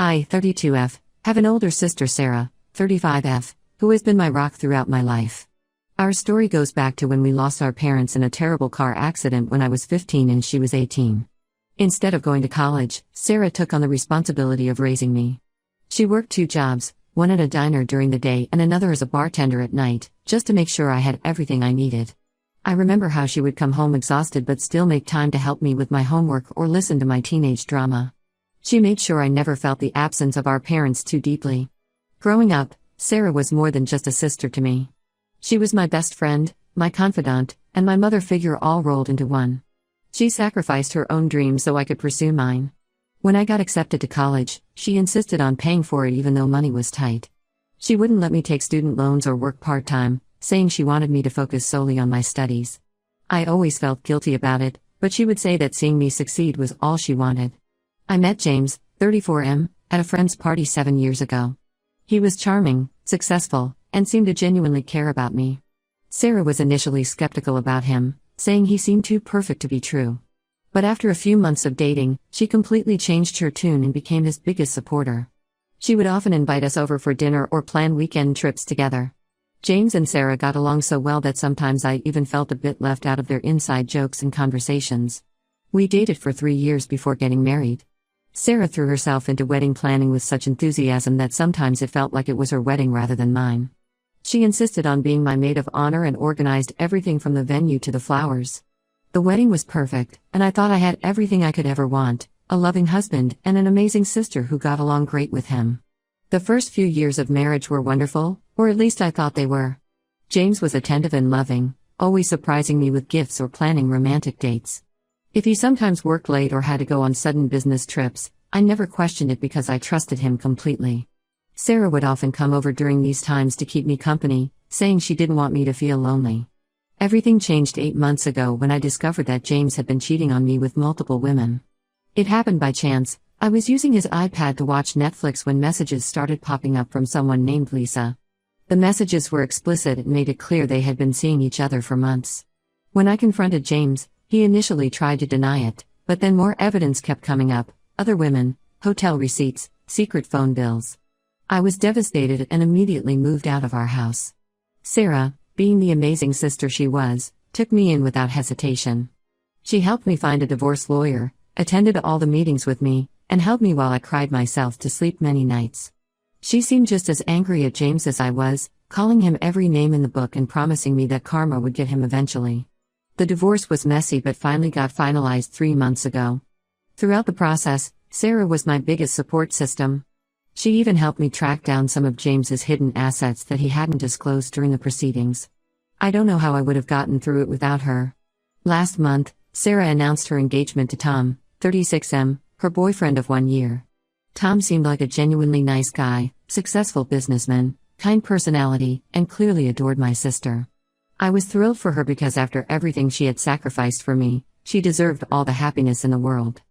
I, 32F, have an older sister Sarah, 35F, who has been my rock throughout my life. Our story goes back to when we lost our parents in a terrible car accident when I was 15 and she was 18. Instead of going to college, Sarah took on the responsibility of raising me. She worked 2 jobs, one at a diner during the day and another as a bartender at night, just to make sure I had everything I needed. I remember how she would come home exhausted but still make time to help me with my homework or listen to my teenage drama. She made sure I never felt the absence of our parents too deeply. Growing up, Sarah was more than just a sister to me. She was my best friend, my confidant, and my mother figure all rolled into one. She sacrificed her own dreams so I could pursue mine. When I got accepted to college, she insisted on paying for it even though money was tight. She wouldn't let me take student loans or work part-time, saying she wanted me to focus solely on my studies. I always felt guilty about it, but she would say that seeing me succeed was all she wanted. I met James, 34M, at a friend's party 7 years ago. He was charming, successful, and seemed to genuinely care about me. Sarah was initially skeptical about him, saying he seemed too perfect to be true. But after a few months of dating, she completely changed her tune and became his biggest supporter. She would often invite us over for dinner or plan weekend trips together. James and Sarah got along so well that sometimes I even felt a bit left out of their inside jokes and conversations. We dated for 3 years before getting married. Sarah threw herself into wedding planning with such enthusiasm that sometimes it felt like it was her wedding rather than mine. She insisted on being my maid of honor and organized everything from the venue to the flowers. The wedding was perfect, and I thought I had everything I could ever want: a loving husband and an amazing sister who got along great with him. The first few years of marriage were wonderful, or at least I thought they were. James was attentive and loving, always surprising me with gifts or planning romantic dates. If he sometimes worked late or had to go on sudden business trips, I never questioned it because I trusted him completely. Sarah would often come over during these times to keep me company, saying she didn't want me to feel lonely. Everything changed 8 months ago when I discovered that James had been cheating on me with multiple women. It happened by chance. I was using his iPad to watch Netflix when messages started popping up from someone named Lisa. The messages were explicit and made it clear they had been seeing each other for months. When I confronted James, he initially tried to deny it, but then more evidence kept coming up: other women, hotel receipts, secret phone bills. I was devastated and immediately moved out of our house. Sarah, being the amazing sister she was, took me in without hesitation. She helped me find a divorce lawyer, attended all the meetings with me, and held me while I cried myself to sleep many nights. She seemed just as angry at James as I was, calling him every name in the book and promising me that karma would get him eventually. The divorce was messy but finally got finalized 3 months ago. Throughout the process, Sarah was my biggest support system. She even helped me track down some of James's hidden assets that he hadn't disclosed during the proceedings. I don't know how I would have gotten through it without her. Last month, Sarah announced her engagement to Tom, 36M, her boyfriend of 1 year. Tom seemed like a genuinely nice guy, successful businessman, kind personality, and clearly adored my sister. I was thrilled for her because after everything she had sacrificed for me, she deserved all the happiness in the world.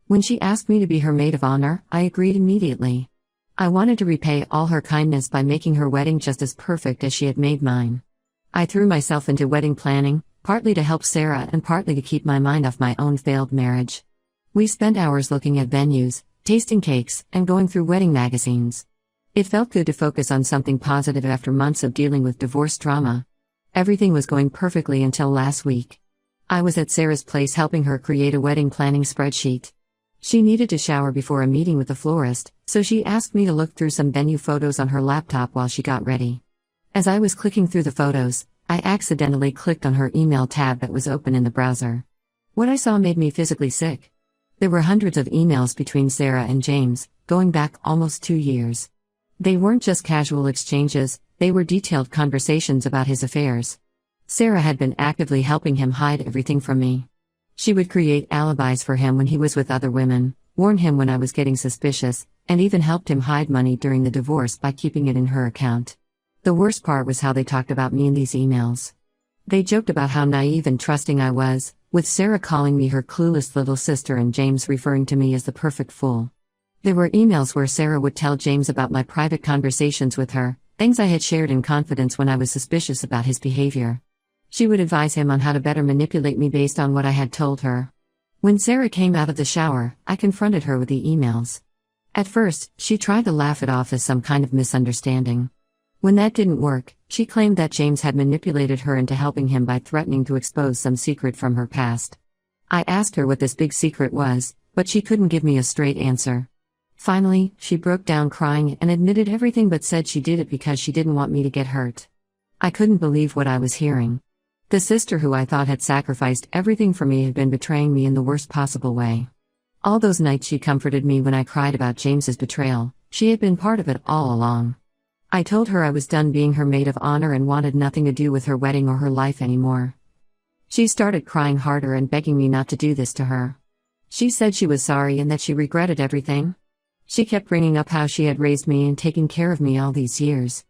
When she asked me to be her maid of honor, I agreed immediately. I wanted to repay all her kindness by making her wedding just as perfect as she had made mine. I threw myself into wedding planning, partly to help Sarah and partly to keep my mind off my own failed marriage. We spent hours looking at venues, tasting cakes, and going through wedding magazines. It felt good to focus on something positive after months of dealing with divorce drama. Everything was going perfectly until last week. I was at Sarah's place helping her create a wedding planning spreadsheet. She needed to shower before a meeting with the florist, so she asked me to look through some venue photos on her laptop while she got ready. As I was clicking through the photos, I accidentally clicked on her email tab that was open in the browser. What I saw made me physically sick. There were hundreds of emails between Sarah and James, going back almost 2 years. They weren't just casual exchanges, they were detailed conversations about his affairs. Sarah had been actively helping him hide everything from me. She would create alibis for him when he was with other women, warn him when I was getting suspicious, and even helped him hide money during the divorce by keeping it in her account. The worst part was how they talked about me in these emails. They joked about how naive and trusting I was, with Sarah calling me her clueless little sister and James referring to me as the perfect fool. There were emails where Sarah would tell James about my private conversations with her, things I had shared in confidence when I was suspicious about his behavior. She would advise him on how to better manipulate me based on what I had told her. When Sarah came out of the shower, I confronted her with the emails. At first, she tried to laugh it off as some kind of misunderstanding. When that didn't work, she claimed that James had manipulated her into helping him by threatening to expose some secret from her past. I asked her what this big secret was, but she couldn't give me a straight answer. Finally, she broke down crying and admitted everything but said she did it because she didn't want me to get hurt. I couldn't believe what I was hearing. The sister who I thought had sacrificed everything for me had been betraying me in the worst possible way. All those nights she comforted me when I cried about James's betrayal. She had been part of it all along. I told her I was done being her maid of honor and wanted nothing to do with her wedding or her life anymore. She started crying harder and begging me not to do this to her. She said she was sorry and that she regretted everything. She kept bringing up how she had raised me and taken care of me all these years.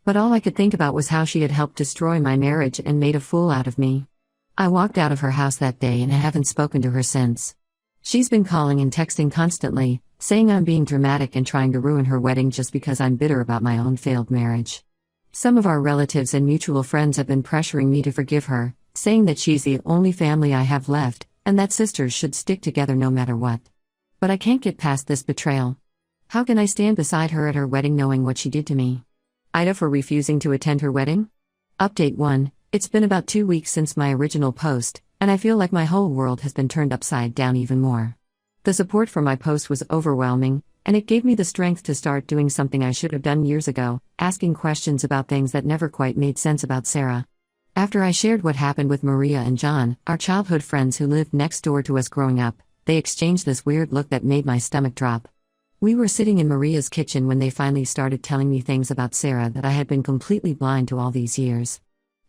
But all I could think about was how she had helped destroy my marriage and made a fool out of me. I walked out of her house that day and I haven't spoken to her since. She's been calling and texting constantly, saying I'm being dramatic and trying to ruin her wedding just because I'm bitter about my own failed marriage. Some of our relatives and mutual friends have been pressuring me to forgive her, saying that she's the only family I have left, and that sisters should stick together no matter what. But I can't get past this betrayal. How can I stand beside her at her wedding knowing what she did to me? Ida for refusing to attend her wedding? Update 1. It's been about 2 weeks since my original post, and I feel like my whole world has been turned upside down even more. The support for my post was overwhelming, and it gave me the strength to start doing something I should have done years ago, asking questions about things that never quite made sense about Sarah. After I shared what happened with Maria and John, our childhood friends who lived next door to us growing up, they exchanged this weird look that made my stomach drop. We were sitting in Maria's kitchen when they finally started telling me things about Sarah that I had been completely blind to all these years.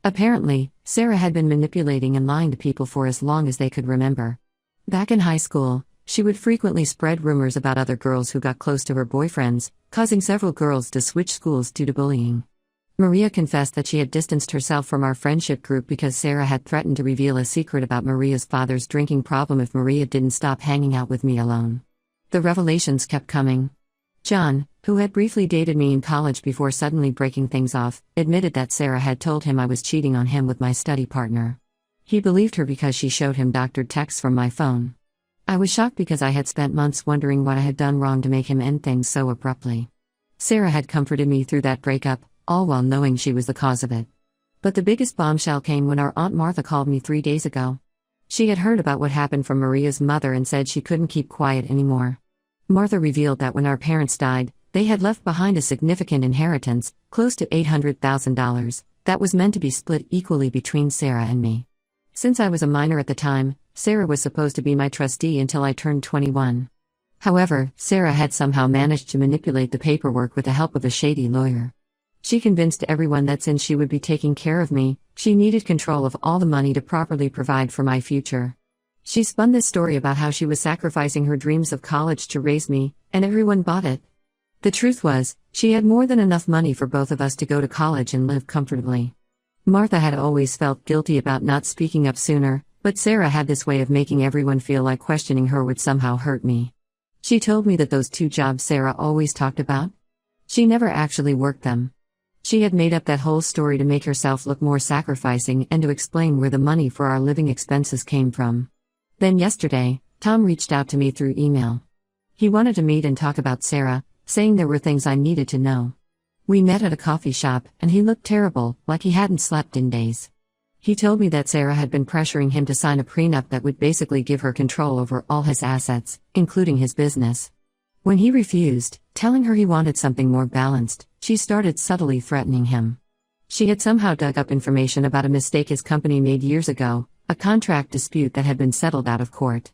Apparently, Sarah had been manipulating and lying to people for as long as they could remember. Back in high school, she would frequently spread rumors about other girls who got close to her boyfriends, causing several girls to switch schools due to bullying. Maria confessed that she had distanced herself from our friendship group because Sarah had threatened to reveal a secret about Maria's father's drinking problem if Maria didn't stop hanging out with me alone. The revelations kept coming. John, who had briefly dated me in college before suddenly breaking things off, admitted that Sarah had told him I was cheating on him with my study partner. He believed her because she showed him doctored texts from my phone. I was shocked because I had spent months wondering what I had done wrong to make him end things so abruptly. Sarah had comforted me through that breakup, all while knowing she was the cause of it. But the biggest bombshell came when our Aunt Martha called me 3 days ago. She had heard about what happened from Maria's mother and said she couldn't keep quiet anymore. Martha revealed that when our parents died, they had left behind a significant inheritance, close to $800,000, that was meant to be split equally between Sarah and me. Since I was a minor at the time, Sarah was supposed to be my trustee until I turned 21. However, Sarah had somehow managed to manipulate the paperwork with the help of a shady lawyer. She convinced everyone that since she would be taking care of me, she needed control of all the money to properly provide for my future. She spun this story about how she was sacrificing her dreams of college to raise me, and everyone bought it. The truth was, she had more than enough money for both of us to go to college and live comfortably. Martha had always felt guilty about not speaking up sooner, but Sarah had this way of making everyone feel like questioning her would somehow hurt me. She told me that those 2 jobs Sarah always talked about, she never actually worked them. She had made up that whole story to make herself look more sacrificing and to explain where the money for our living expenses came from. Then yesterday, Tom reached out to me through email. He wanted to meet and talk about Sarah, saying there were things I needed to know. We met at a coffee shop, and he looked terrible, like he hadn't slept in days. He told me that Sarah had been pressuring him to sign a prenup that would basically give her control over all his assets, including his business. When he refused, telling her he wanted something more balanced, she started subtly threatening him. She had somehow dug up information about a mistake his company made years ago, a contract dispute that had been settled out of court.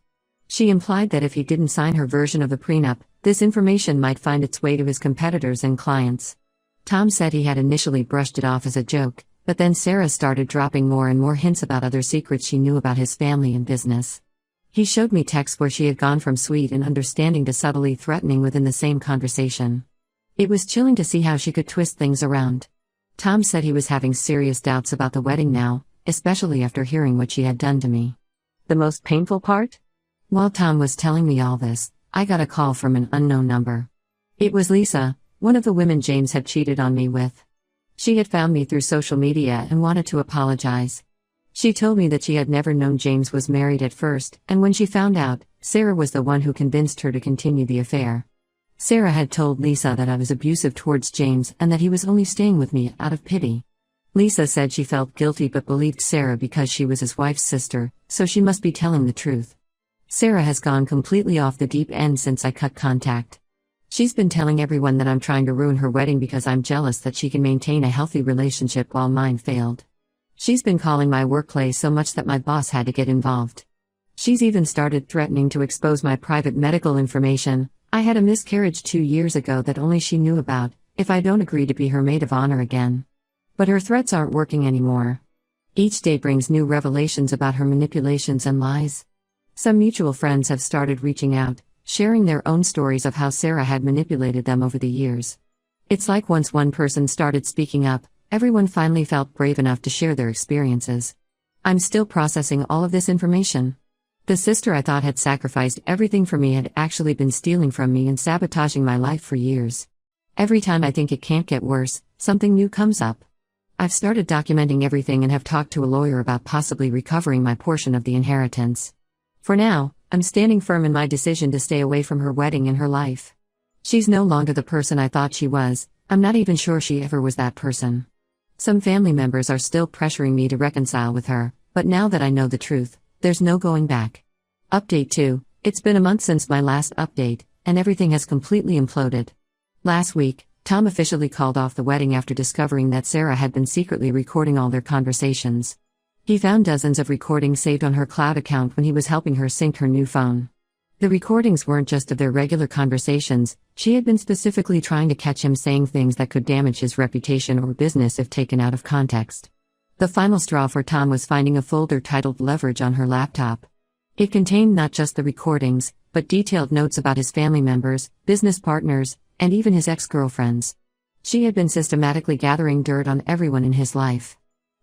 She implied that if he didn't sign her version of the prenup, this information might find its way to his competitors and clients. Tom said he had initially brushed it off as a joke, but then Sarah started dropping more and more hints about other secrets she knew about his family and business. He showed me texts where she had gone from sweet and understanding to subtly threatening within the same conversation. It was chilling to see how she could twist things around. Tom said he was having serious doubts about the wedding now, especially after hearing what she had done to me. The most painful part? While Tom was telling me all this, I got a call from an unknown number. It was Lisa, one of the women James had cheated on me with. She had found me through social media and wanted to apologize. She told me that she had never known James was married at first, and when she found out, Sarah was the one who convinced her to continue the affair. Sarah had told Lisa that I was abusive towards James and that he was only staying with me out of pity. Lisa said she felt guilty but believed Sarah because she was his wife's sister, so she must be telling the truth. Sarah has gone completely off the deep end since I cut contact. She's been telling everyone that I'm trying to ruin her wedding because I'm jealous that she can maintain a healthy relationship while mine failed. She's been calling my workplace so much that my boss had to get involved. She's even started threatening to expose my private medical information. I had a miscarriage 2 years ago that only she knew about, if I don't agree to be her maid of honor again. But her threats aren't working anymore. Each day brings new revelations about her manipulations and lies. Some mutual friends have started reaching out, sharing their own stories of how Sarah had manipulated them over the years. It's like once one person started speaking up, everyone finally felt brave enough to share their experiences. I'm still processing all of this information. The sister I thought had sacrificed everything for me had actually been stealing from me and sabotaging my life for years. Every time I think it can't get worse, something new comes up. I've started documenting everything and have talked to a lawyer about possibly recovering my portion of the inheritance. For now, I'm standing firm in my decision to stay away from her wedding and her life. She's no longer the person I thought she was. I'm not even sure she ever was that person. Some family members are still pressuring me to reconcile with her, but now that I know the truth, there's no going back. Update 2. It's been a month since my last update, and everything has completely imploded. Last week, Tom officially called off the wedding after discovering that Sarah had been secretly recording all their conversations. He found dozens of recordings saved on her cloud account when he was helping her sync her new phone. The recordings weren't just of their regular conversations, she had been specifically trying to catch him saying things that could damage his reputation or business if taken out of context. The final straw for Tom was finding a folder titled Leverage on her laptop. It contained not just the recordings, but detailed notes about his family members, business partners, and even his ex-girlfriends. She had been systematically gathering dirt on everyone in his life.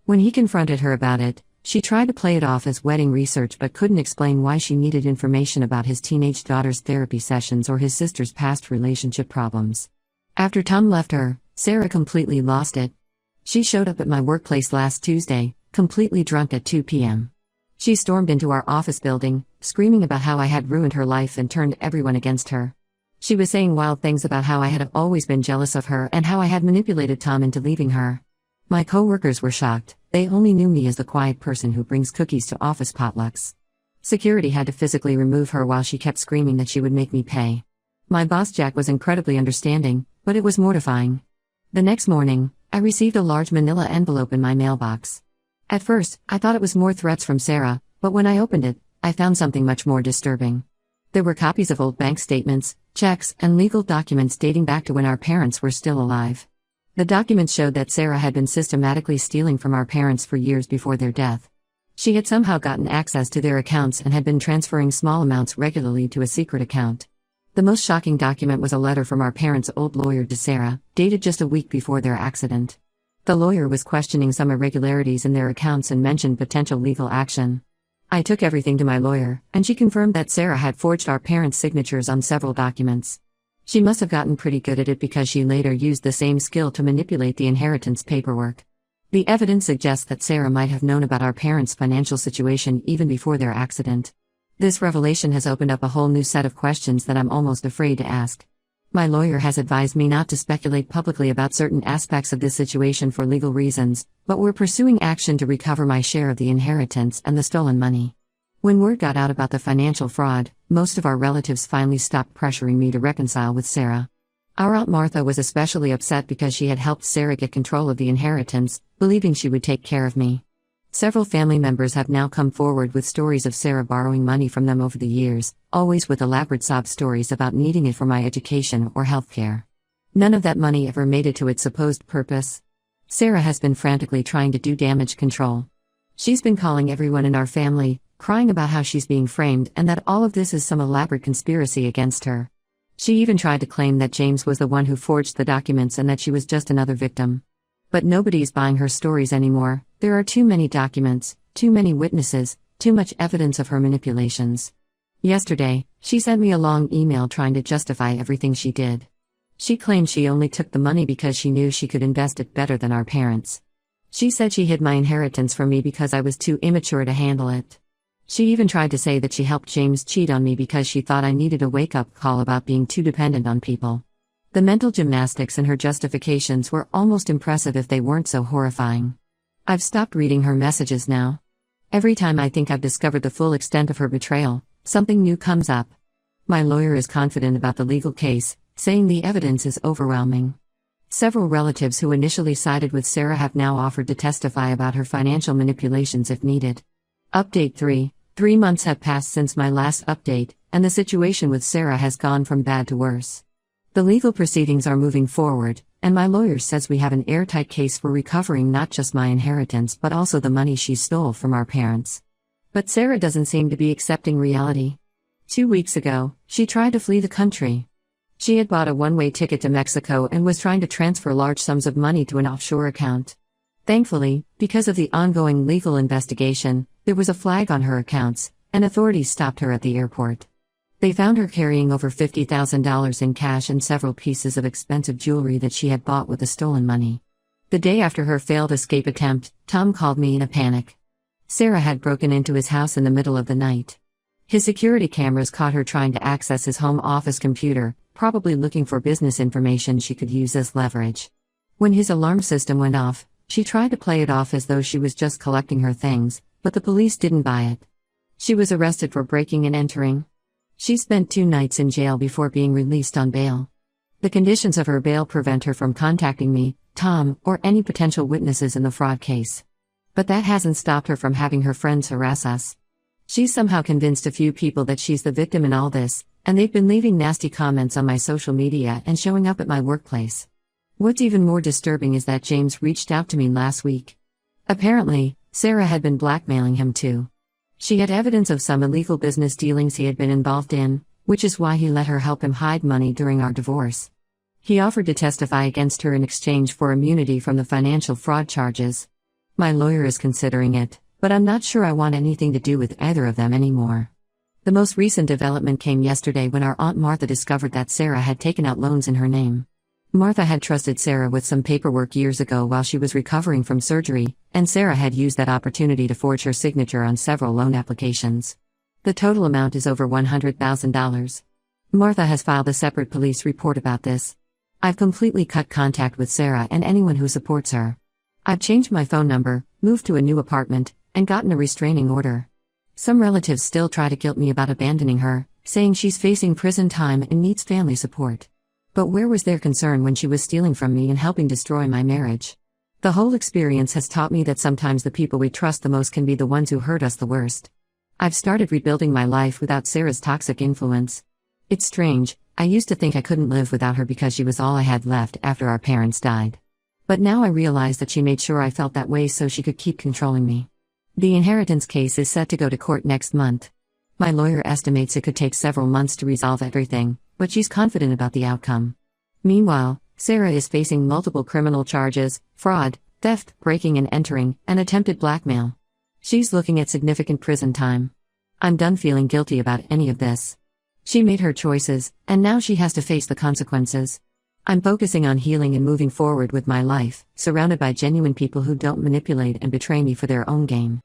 When he confronted her about it, she tried to play it off as wedding research but couldn't explain why she needed information about his teenage daughter's therapy sessions or his sister's past relationship problems. After Tom left her, Sarah completely lost it. She showed up at my workplace last Tuesday, completely drunk at 2 p.m. She stormed into our office building, screaming about how I had ruined her life and turned everyone against her. She was saying wild things about how I had always been jealous of her and how I had manipulated Tom into leaving her. My coworkers were shocked. They only knew me as the quiet person who brings cookies to office potlucks. Security had to physically remove her while she kept screaming that she would make me pay. My boss Jack was incredibly understanding, but it was mortifying. The next morning, I received a large manila envelope in my mailbox. At first, I thought it was more threats from Sarah, but when I opened it, I found something much more disturbing. There were copies of old bank statements, checks, and legal documents dating back to when our parents were still alive. The documents showed that Sarah had been systematically stealing from our parents for years before their death. She had somehow gotten access to their accounts and had been transferring small amounts regularly to a secret account. The most shocking document was a letter from our parents' old lawyer to Sarah, dated just a week before their accident. The lawyer was questioning some irregularities in their accounts and mentioned potential legal action. I took everything to my lawyer, and she confirmed that Sarah had forged our parents' signatures on several documents. She must have gotten pretty good at it because she later used the same skill to manipulate the inheritance paperwork. The evidence suggests that Sarah might have known about our parents' financial situation even before their accident. This revelation has opened up a whole new set of questions that I'm almost afraid to ask. My lawyer has advised me not to speculate publicly about certain aspects of this situation for legal reasons, but we're pursuing action to recover my share of the inheritance and the stolen money. When word got out about the financial fraud, most of our relatives finally stopped pressuring me to reconcile with Sarah. Our Aunt Martha was especially upset because she had helped Sarah get control of the inheritance, believing she would take care of me. Several family members have now come forward with stories of Sarah borrowing money from them over the years, always with elaborate sob stories about needing it for my education or healthcare. None of that money ever made it to its supposed purpose. Sarah has been frantically trying to do damage control. She's been calling everyone in our family, crying about how she's being framed and that all of this is some elaborate conspiracy against her. She even tried to claim that James was the one who forged the documents and that she was just another victim. But nobody's buying her stories anymore. There are too many documents, too many witnesses, too much evidence of her manipulations. Yesterday, she sent me a long email trying to justify everything she did. She claimed she only took the money because she knew she could invest it better than our parents. She said she hid my inheritance from me because I was too immature to handle it. She even tried to say that she helped James cheat on me because she thought I needed a wake-up call about being too dependent on people. The mental gymnastics in her justifications were almost impressive if they weren't so horrifying. I've stopped reading her messages now. Every time I think I've discovered the full extent of her betrayal, something new comes up. My lawyer is confident about the legal case, saying the evidence is overwhelming. Several relatives who initially sided with Sarah have now offered to testify about her financial manipulations if needed. Update 3. 3 months have passed since my last update, and the situation with Sarah has gone from bad to worse. The legal proceedings are moving forward, and my lawyer says we have an airtight case for recovering not just my inheritance but also the money she stole from our parents. But Sarah doesn't seem to be accepting reality. 2 weeks ago, she tried to flee the country. She had bought a one-way ticket to Mexico and was trying to transfer large sums of money to an offshore account. Thankfully, because of the ongoing legal investigation, there was a flag on her accounts, and authorities stopped her at the airport. They found her carrying over $50,000 in cash and several pieces of expensive jewelry that she had bought with the stolen money. The day after her failed escape attempt, Tom called me in a panic. Sarah had broken into his house in the middle of the night. His security cameras caught her trying to access his home office computer, probably looking for business information she could use as leverage. When his alarm system went off, she tried to play it off as though she was just collecting her things, but the police didn't buy it. She was arrested for breaking and entering. She spent 2 nights in jail before being released on bail. The conditions of her bail prevent her from contacting me, Tom, or any potential witnesses in the fraud case. But that hasn't stopped her from having her friends harass us. She's somehow convinced a few people that she's the victim in all this, and they've been leaving nasty comments on my social media and showing up at my workplace. What's even more disturbing is that James reached out to me last week. Apparently, Sarah had been blackmailing him too. She had evidence of some illegal business dealings he had been involved in, which is why he let her help him hide money during our divorce. He offered to testify against her in exchange for immunity from the financial fraud charges. My lawyer is considering it, but I'm not sure I want anything to do with either of them anymore. The most recent development came yesterday when our Aunt Martha discovered that Sarah had taken out loans in her name. Martha had trusted Sarah with some paperwork years ago while she was recovering from surgery, and Sarah had used that opportunity to forge her signature on several loan applications. The total amount is over $100,000. Martha has filed a separate police report about this. I've completely cut contact with Sarah and anyone who supports her. I've changed my phone number, moved to a new apartment, and gotten a restraining order. Some relatives still try to guilt me about abandoning her, saying she's facing prison time and needs family support. But where was their concern when she was stealing from me and helping destroy my marriage? The whole experience has taught me that sometimes the people we trust the most can be the ones who hurt us the worst. I've started rebuilding my life without Sarah's toxic influence. It's strange, I used to think I couldn't live without her because she was all I had left after our parents died. But now I realize that she made sure I felt that way so she could keep controlling me. The inheritance case is set to go to court next month. My lawyer estimates it could take several months to resolve everything, but she's confident about the outcome. Meanwhile, Sarah is facing multiple criminal charges: fraud, theft, breaking and entering, and attempted blackmail. She's looking at significant prison time. I'm done feeling guilty about any of this. She made her choices, and now she has to face the consequences. I'm focusing on healing and moving forward with my life, surrounded by genuine people who don't manipulate and betray me for their own gain.